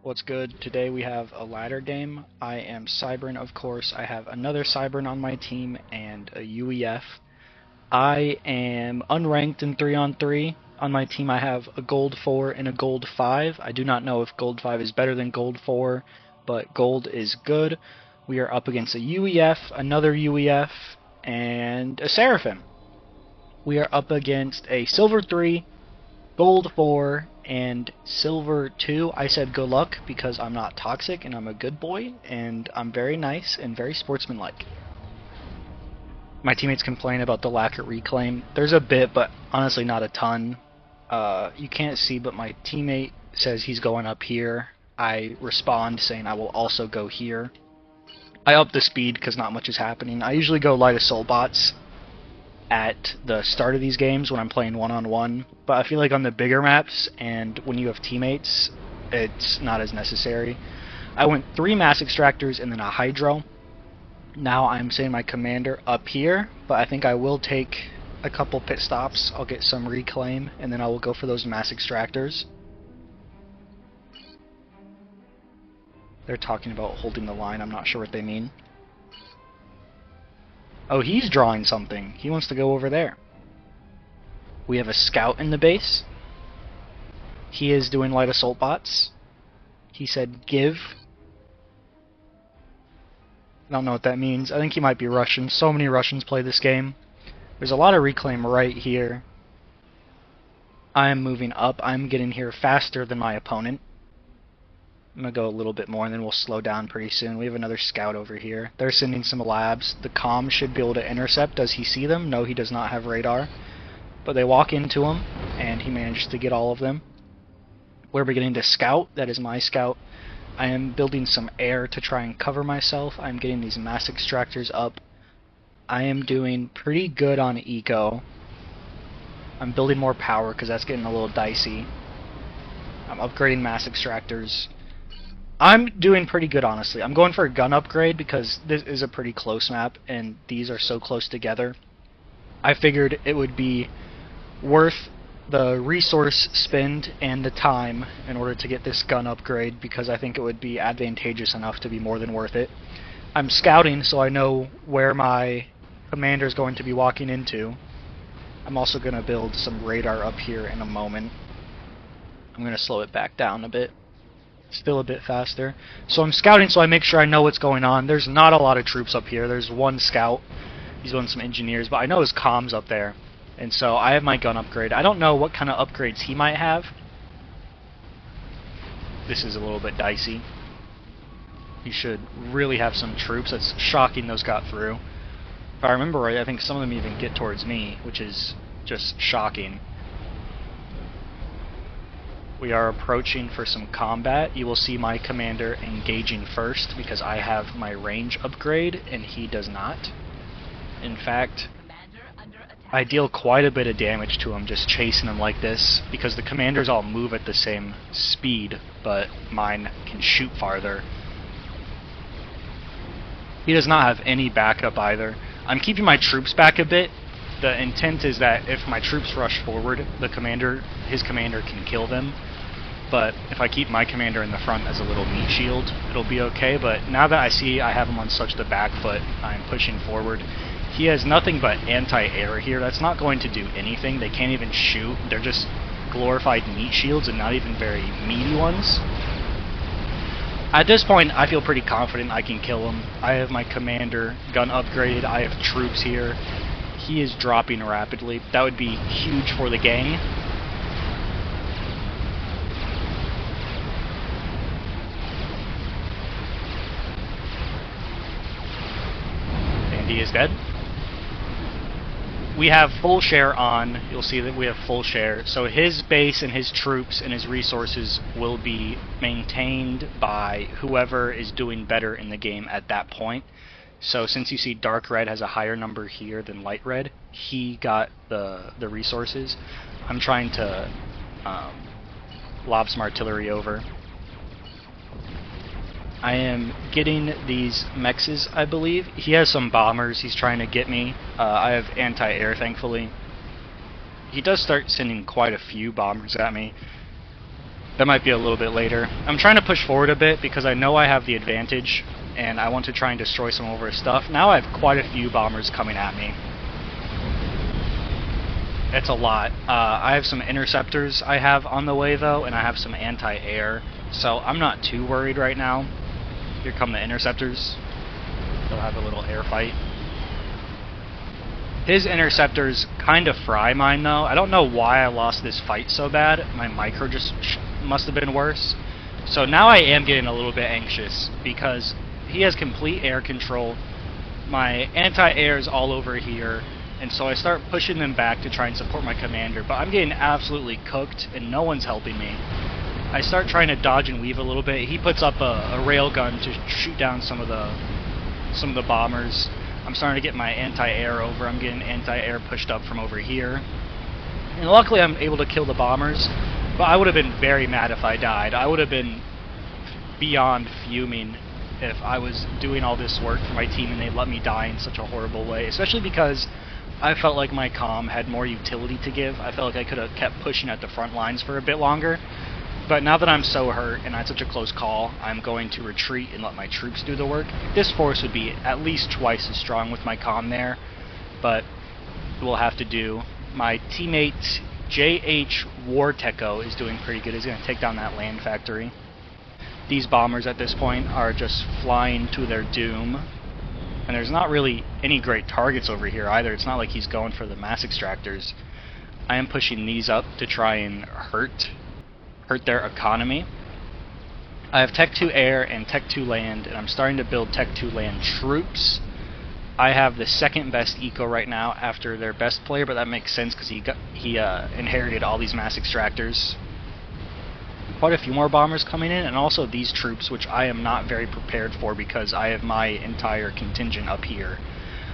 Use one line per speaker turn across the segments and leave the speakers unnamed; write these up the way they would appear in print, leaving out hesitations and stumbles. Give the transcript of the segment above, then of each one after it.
What's good? Today we have a ladder game. I am Cybern, of course. I have another Cybern on my team and a UEF. I am unranked in 3-on-3. On my team I have a gold 4 and a gold 5. I do not know if gold 5 is better than gold 4, but gold is good. We are up against a UEF, another UEF, and a Seraphim. We are up against a silver 3, gold 4, and silver 2. I said good luck because I'm not toxic and I'm a good boy and I'm very nice and very sportsmanlike. My teammates complain about the lack of reclaim. There's a bit, but honestly not a ton. You can't see, but my teammate says he's going up here. I respond saying I will also go here. I up the speed because not much is happening. I usually go light assault bots at the start of these games when I'm playing one-on-one, but I feel like on the bigger maps and when you have teammates, it's not as necessary. I went 3 mass extractors and then a hydro. Now I'm setting my commander up here, but I think I will take a couple pit stops. I'll get some reclaim and then I will go for those mass extractors. They're talking about holding the line. I'm not sure what they mean. Oh, he's drawing something. He wants to go over there. We have a scout in the base. He is doing light assault bots. He said give. I don't know what that means. I think he might be Russian. So many Russians play this game. There's a lot of reclaim right here. I am moving up. I'm getting here faster than my opponent. I'm going to go a little bit more and then we'll slow down pretty soon. We have another scout over here. They're sending some labs. The comm should be able to intercept. Does he see them? No, he does not have radar. But they walk into him and he manages to get all of them. We're beginning to scout. That is my scout. I am building some air to try and cover myself. I'm getting these mass extractors up. I am doing pretty good on eco. I'm building more power because that's getting a little dicey. I'm upgrading mass extractors. I'm doing pretty good, honestly. I'm going for a gun upgrade because this is a pretty close map and these are so close together. I figured it would be worth the resource spend and the time in order to get this gun upgrade because I think it would be advantageous enough to be more than worth it. I'm scouting so I know where my commander is going to be walking into. I'm also going to build some radar up here in a moment. I'm going to slow it back down a bit. Still a bit faster. So I'm scouting so I make sure I know what's going on. There's not a lot of troops up here. There's one scout. He's doing some engineers, but I know his comm's up there. And so I have my gun upgrade. I don't know what kind of upgrades he might have. This is a little bit dicey. He should really have some troops. It's shocking those got through. If I remember right, I think some of them even get towards me, which is just shocking. We are approaching for some combat. You will see my commander engaging first because I have my range upgrade and he does not. In fact, I deal quite a bit of damage to him just chasing him like this because the commanders all move at the same speed, but mine can shoot farther. He does not have any backup either. I'm keeping my troops back a bit. The intent is that if my troops rush forward, his commander can kill them. But if I keep my commander in the front as a little meat shield, it'll be okay. But now that I see I have him on such the back foot, I'm pushing forward. He has nothing but anti-air here. That's not going to do anything. They can't even shoot. They're just glorified meat shields and not even very meaty ones. At this point, I feel pretty confident I can kill him. I have my commander gun upgraded. I have troops here. He is dropping rapidly. That would be huge for the gang. And he is dead. We have full share on. You'll see that we have full share. So his base and his troops and his resources will be maintained by whoever is doing better in the game at that point. So since you see dark red has a higher number here than light red, he got the resources. I'm trying to lob some artillery over. I am getting these mexes, I believe. He has some bombers he's trying to get me. I have anti-air, thankfully. He does start sending quite a few bombers at me. That might be a little bit later. I'm trying to push forward a bit because I know I have the advantage, and I want to try and destroy some of his stuff. Now I have quite a few bombers coming at me. It's a lot. I have some interceptors I have on the way, though, and I have some anti-air, so I'm not too worried right now. Here come the interceptors. They'll have a little air fight. His interceptors kind of fry mine, though. I don't know why I lost this fight so bad. My micro just must have been worse. So now I am getting a little bit anxious because he has complete air control. My anti-air is all over here, and so I start pushing them back to try and support my commander, but I'm getting absolutely cooked and no one's helping me. I start trying to dodge and weave a little bit. He puts up a railgun to shoot down some of the bombers. I'm starting to get my anti-air over. I'm getting anti-air pushed up from over here. And luckily I'm able to kill the bombers, but I would have been very mad if I died. I would have been beyond fuming if I was doing all this work for my team and they let me die in such a horrible way, especially because I felt like my comm had more utility to give. I felt like I could have kept pushing at the front lines for a bit longer. But now that I'm so hurt and that's such a close call, I'm going to retreat and let my troops do the work. This force would be at least twice as strong with my comm there, but we'll have to do. My teammate JH Warteco is doing pretty good. He's going to take down that land factory. These bombers at this point are just flying to their doom. And there's not really any great targets over here either. It's not like he's going for the mass extractors. I am pushing these up to try and hurt their economy. I have Tech 2 Air and Tech 2 Land, and I'm starting to build Tech 2 Land troops. I have the second best eco right now after their best player, but that makes sense because he inherited all these mass extractors. Quite a few more bombers coming in, and also these troops, which I am not very prepared for because I have my entire contingent up here.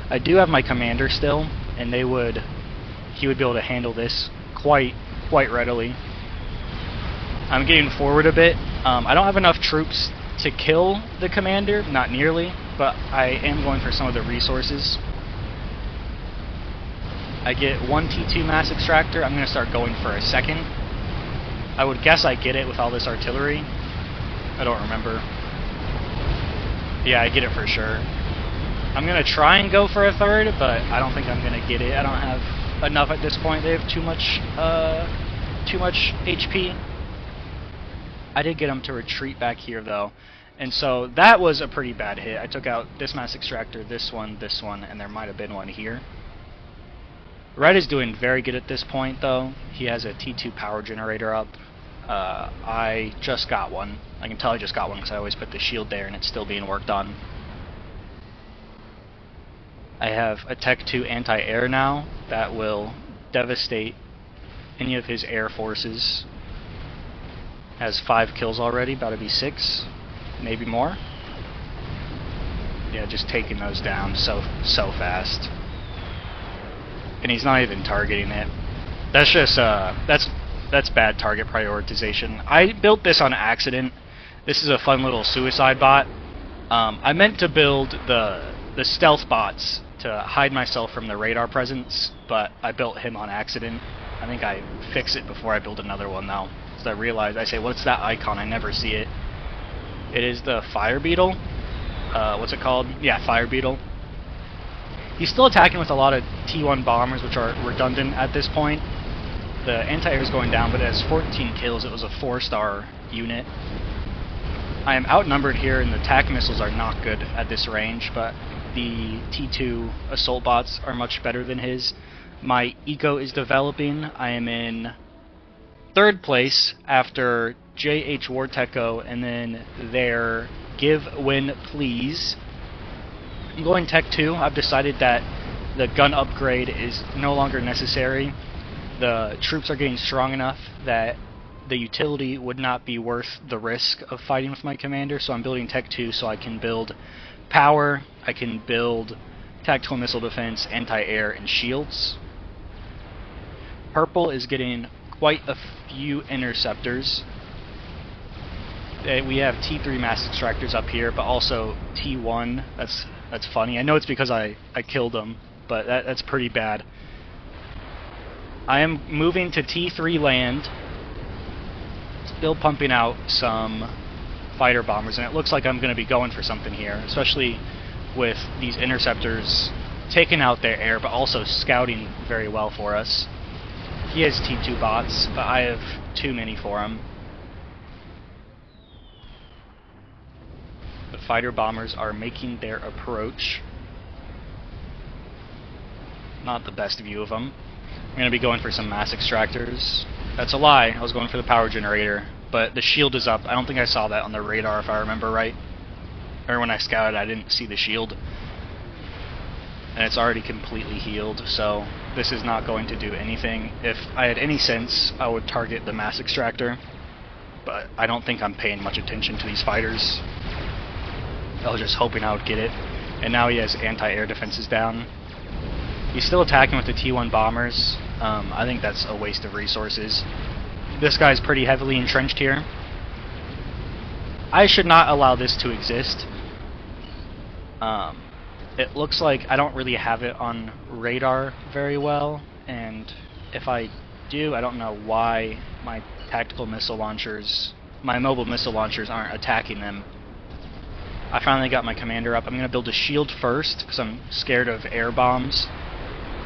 I do have my commander still, and he would be able to handle this quite readily. I'm getting forward a bit. I don't have enough troops to kill the commander, not nearly, but I am going for some of the resources. I get one T2 mass extractor. I'm going to start going for a second. I would guess I get it with all this artillery. I don't remember. Yeah, I get it for sure. I'm going to try and go for a third, but I don't think I'm going to get it. I don't have enough at this point. They have too much HP. I did get him to retreat back here, though. And so that was a pretty bad hit. I took out this mass extractor, this one, and there might have been one here. Red is doing very good at this point, though. He has a T2 power generator up. I just got one. I can tell I just got one because I always put the shield there and it's still being worked on. I have a Tech 2 anti-air now that will devastate any of his air forces. Has 5 kills already, about to be 6, maybe more. Yeah, just taking those down so fast. And he's not even targeting it. That's just that's bad target prioritization. I built this on accident. This is a fun little suicide bot. I meant to build the stealth bots to hide myself from the radar presence, but I built him on accident. I think I fix it before I build another one now. So I realized, I say, what's that icon? I never see it. It is the fire beetle. What's it called? Yeah, fire beetle. He's still attacking with a lot of T1 bombers, which are redundant at this point. The anti-air is going down, but it has 14 kills. It was a 4-star unit. I am outnumbered here, and the attack missiles are not good at this range, but the T2 assault bots are much better than his. My eco is developing. I am in 3rd place after JH Warteco and then their Give Win Please. I'm going Tech 2. I've decided that the gun upgrade is no longer necessary. The troops are getting strong enough that the utility would not be worth the risk of fighting with my commander, so I'm building Tech 2 so I can build power, I can build tactical missile defense, anti-air, and shields. Purple is getting quite a few interceptors. We have T3 mass extractors up here, but also T1. That's funny. I know it's because I killed them, but that's pretty bad. I am moving to T3 land. still pumping out some fighter bombers, and it looks like I'm going to be going for something here, especially with these interceptors taking out their air, but also scouting very well for us. He has T2 bots, but I have too many for him. The fighter bombers are making their approach. Not the best view of them. I'm going to be going for some mass extractors. That's a lie, I was going for the power generator, but the shield is up. I don't think I saw that on the radar if I remember right. Or when I scouted, I didn't see the shield. And it's already completely healed, so this is not going to do anything. If I had any sense, I would target the mass extractor, but I don't think I'm paying much attention to these fighters. I was just hoping I would get it. And now he has anti-air defenses down. He's still attacking with the T1 bombers. I think that's a waste of resources. This guy's pretty heavily entrenched here. I should not allow this to exist. It looks like I don't really have it on radar very well, and if I do, I don't know why my tactical missile launchers, my mobile missile launchers aren't attacking them. I finally got my commander up. I'm going to build a shield first, because I'm scared of air bombs.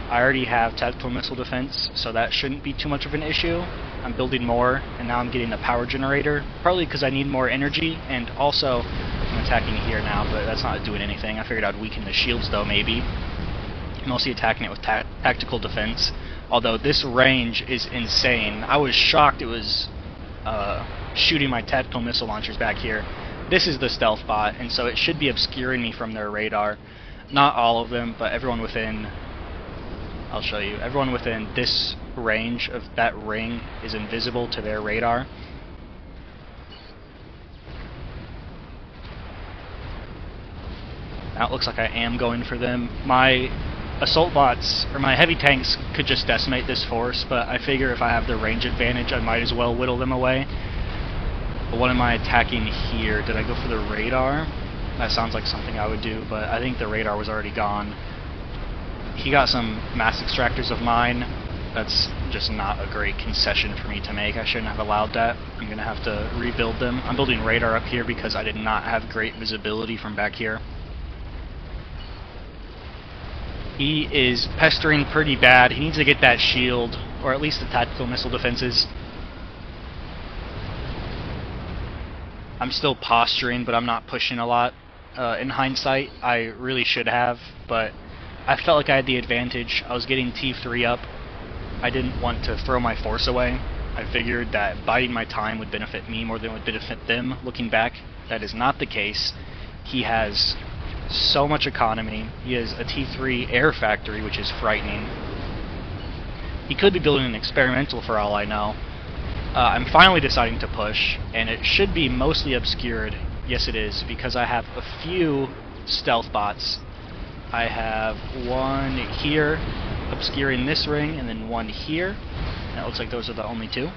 I already have tactical missile defense, so that shouldn't be too much of an issue. I'm building more, and now I'm getting the power generator, partly because I need more energy, and also I'm attacking here now, but that's not doing anything. I figured I'd weaken the shields though, maybe. I'm mostly attacking it with tactical defense, although this range is insane. I was shocked it was shooting my tactical missile launchers back here. This is the stealth bot, and so it should be obscuring me from their radar. Not all of them, but everyone within... I'll show you. Everyone within this range of that ring is invisible to their radar. Now it looks like I am going for them. My assault bots, or my heavy tanks, could just decimate this force, but I figure if I have the range advantage, I might as well whittle them away. But what am I attacking here? Did I go for the radar? That sounds like something I would do, but I think the radar was already gone. He got some mass extractors of mine. That's just not a great concession for me to make. I shouldn't have allowed that. I'm going to have to rebuild them. I'm building radar up here because I did not have great visibility from back here. He is pestering pretty bad. He needs to get that shield, or at least the tactical missile defenses. I'm still posturing, but I'm not pushing a lot. In hindsight, I really should have, but I felt like I had the advantage. I was getting T3 up. I didn't want to throw my force away. I figured that biding my time would benefit me more than it would benefit them. Looking back, that is not the case. He has so much economy. He has a T3 air factory, which is frightening. He could be building an experimental for all I know. I'm finally deciding to push, and it should be mostly obscured. Yes, it is, because I have a few stealth bots. I have one here obscuring this ring, and then one here. And it looks like those are the only two.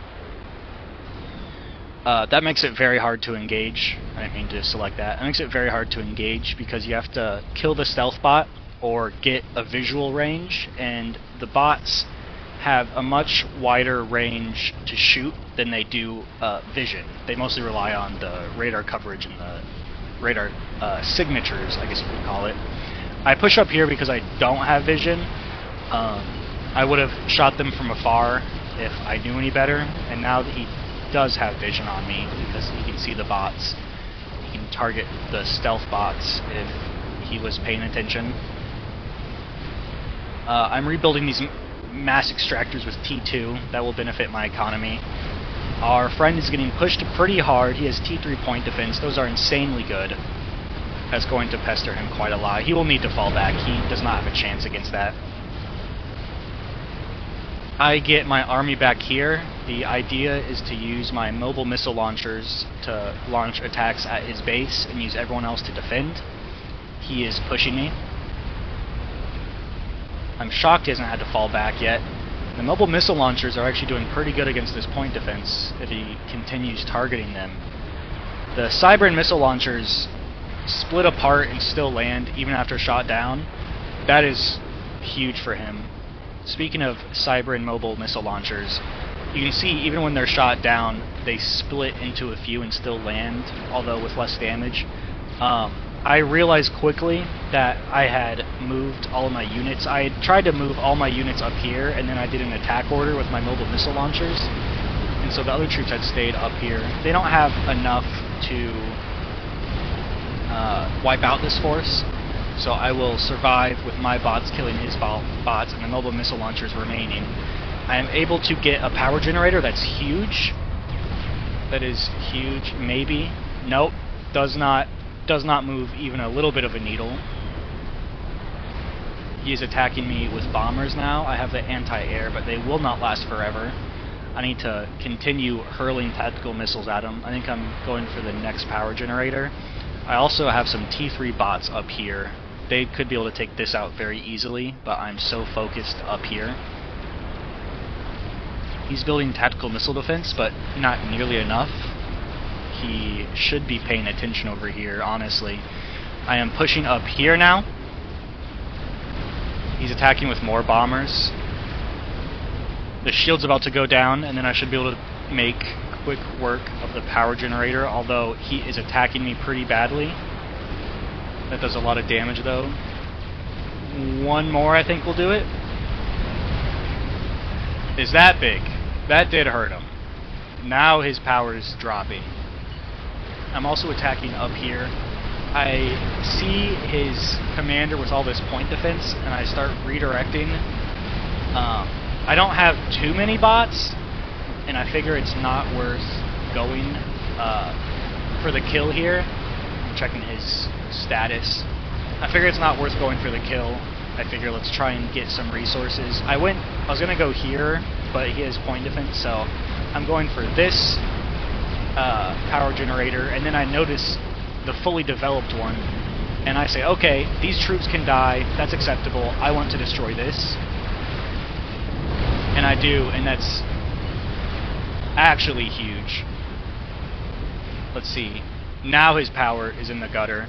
That makes it very hard to engage. I didn't mean to select that. It makes it very hard to engage because you have to kill the stealth bot or get a visual range, and the bots have a much wider range to shoot than they do vision. They mostly rely on the radar coverage and the radar signatures, I guess you could call it. I push up here because I don't have vision. I would have shot them from afar if I knew any better, and now that he does have vision on me because he can see the bots, he can target the stealth bots if he was paying attention. I'm rebuilding these mass extractors with T2. That will benefit my economy. Our friend is getting pushed pretty hard. He has T3 point defense. Those are insanely good. That's going to pester him quite a lot. He will need to fall back. He does not have a chance against that. I get my army back here. The idea is to use my mobile missile launchers to launch attacks at his base and use everyone else to defend. He is pushing me. I'm shocked he hasn't had to fall back yet. The mobile missile launchers are actually doing pretty good against this point defense if he continues targeting them. The cyber and missile launchers split apart and still land even after shot down. That is huge for him. Speaking of cyber and mobile missile launchers, You can see even when they're shot down, they split into a few and still land, although with less damage. I realized quickly that I had moved all of my units. I had tried to move all my units up here, and then I did an attack order with my mobile missile launchers. And so the other troops had stayed up here. They don't have enough to wipe out this force, so I will survive with my bots killing his bots and the mobile missile launchers remaining. I am able to get a power generator that's huge. That is huge. Maybe. Nope. Does not move even a little bit of a needle. He is attacking me with bombers now. I have the anti-air, but they will not last forever. I need to continue hurling tactical missiles at him. I think I'm going for the next power generator. I also have some T3 bots up here. They could be able to take this out very easily, but I'm so focused up here. He's building tactical missile defense, but not nearly enough. He should be paying attention over here, honestly. I am pushing up here now. He's attacking with more bombers. The shield's about to go down, and then I should be able to make quick work of the power generator, although he is attacking me pretty badly. That does a lot of damage, though. One more, I think, will do it. Is that big? That did hurt him. Now his power is dropping. I'm also attacking up here. I see his commander with all this point defense, and I start redirecting. I don't have too many bots, and I figure it's not worth going for the kill here. I'm checking his status. I figure it's not worth going for the kill. I figure let's try and get some resources. I was gonna go here, but he has point defense, so I'm going for this power generator, and then I notice the fully developed one, and I say, okay, these troops can die, that's acceptable, I want to destroy this. And I do, and that's actually huge. Let's see, now his power is in the gutter.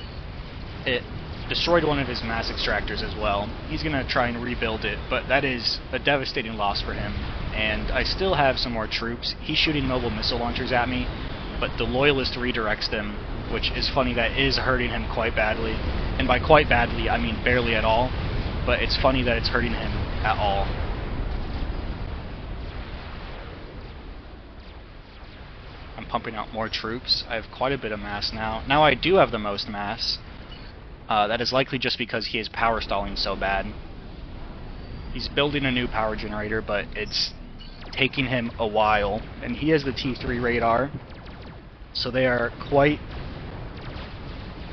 It destroyed one of his mass extractors as well. He's gonna try and rebuild it, but that is a devastating loss for him. And I still have some more troops. He's shooting mobile missile launchers at me, but the Loyalist redirects them, which is funny. That is hurting him quite badly. And by quite badly, I mean barely at all, but it's funny that it's hurting him at all. I'm pumping out more troops. I have quite a bit of mass now. Now I do have the most mass. That is likely just because he is power stalling so bad. He's building a new power generator, but it's taking him a while. And he has the T3 radar, so they are quite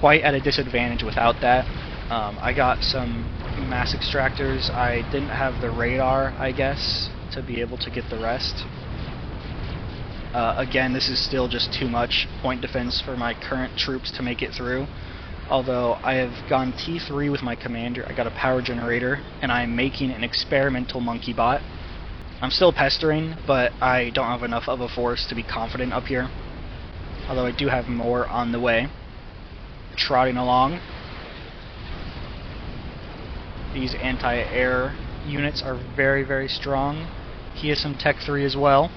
at a disadvantage without that. I got some mass extractors. I didn't have the radar, I guess, to be able to get the rest. Again, this is still just too much point defense for my current troops to make it through. Although I have gone T3 with my commander, I got a power generator, and I'm making an experimental monkey bot. I'm still pestering, but I don't have enough of a force to be confident up here. Although I do have more on the way. Trotting along. These anti-air units are very, very strong. He has some Tech 3 as well.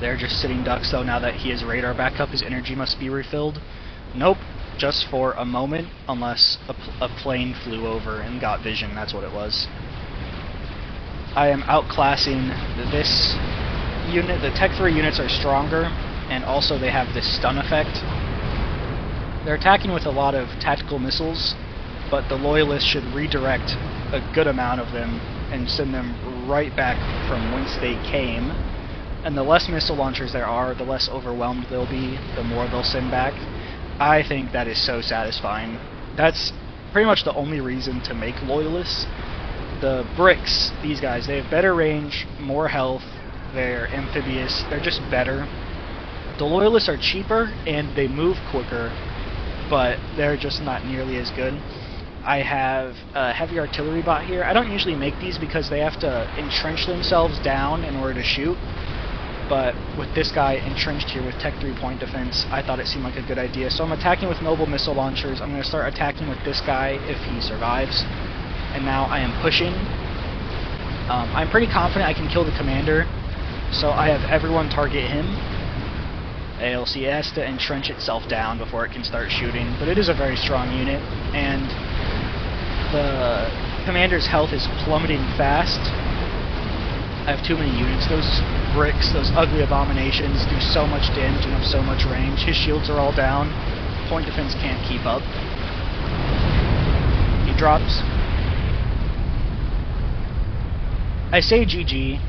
They're just sitting ducks, though. Now that he has radar backup, his energy must be refilled. Nope. Just for a moment, unless a plane flew over and got vision. That's what it was. I am outclassing this unit. The Tech 3 units are stronger, and also they have this stun effect. They're attacking with a lot of tactical missiles, but the Loyalists should redirect a good amount of them and send them right back from whence they came. And the less missile launchers there are, the less overwhelmed they'll be, the more they'll send back. I think that is so satisfying. That's pretty much the only reason to make Loyalists. The bricks, these guys, they have better range, more health, they're amphibious, they're just better. The Loyalists are cheaper and they move quicker, but they're just not nearly as good. I have a heavy artillery bot here. I don't usually make these because they have to entrench themselves down in order to shoot. But with this guy entrenched here with Tech 3 point defense, I thought it seemed like a good idea. So I'm attacking with mobile missile launchers. I'm going to start attacking with this guy if he survives. And now I am pushing. I'm pretty confident I can kill the commander. So I have everyone target him. ALC has to entrench itself down before it can start shooting, but it is a very strong unit, and the commander's health is plummeting fast. I have too many units. Those bricks, those ugly abominations, do so much damage and have so much range. His shields are all down. Point defense can't keep up. He drops. I say GG.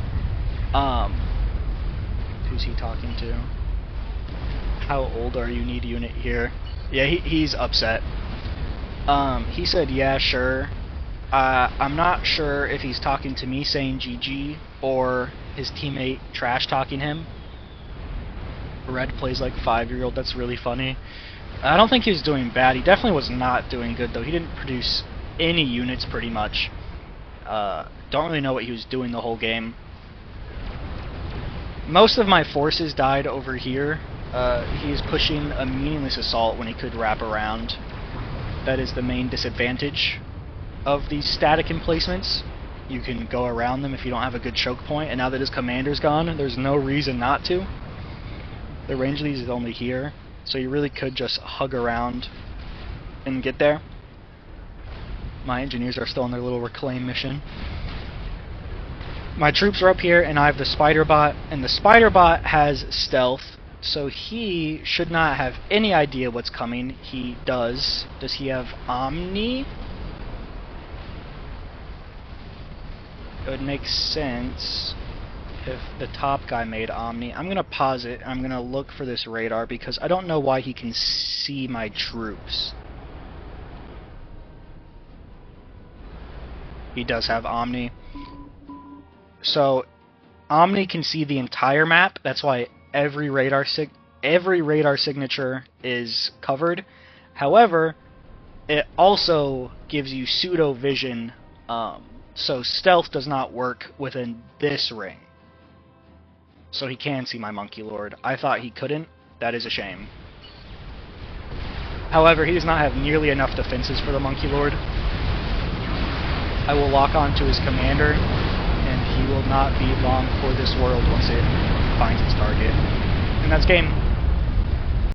Who's he talking to? How old are you? Need a unit here. Yeah, he's upset. He said, yeah, sure. I'm not sure if he's talking to me saying GG or his teammate trash talking him. Red plays like 5-year-old. That's really funny. I don't think he was doing bad. He definitely was not doing good, though. He didn't produce any units, pretty much. Don't really know what he was doing the whole game. Most of my forces died over here. He is pushing a meaningless assault when he could wrap around. That is the main disadvantage of these static emplacements. You can go around them if you don't have a good choke point, and now that his commander's gone, there's no reason not to. The range of these is only here, so you really could just hug around and get there. My engineers are still on their little reclaim mission. My troops are up here, and I have the spider bot, and the spider bot has stealth, so he should not have any idea what's coming. He does. Does he have Omni? It would make sense if the top guy made Omni. I'm going to pause it. I'm going to look for this radar because I don't know why he can see my troops. He does have Omni. So Omni can see the entire map. That's why every radar signature is covered. However, it also gives you pseudo vision. So stealth does not work within this ring. So he can see my Monkey Lord. I thought he couldn't. That is a shame. However, he does not have nearly enough defenses for the Monkey Lord. I will lock on to his commander, and he will not be long for this world once it finds its target. And that's game.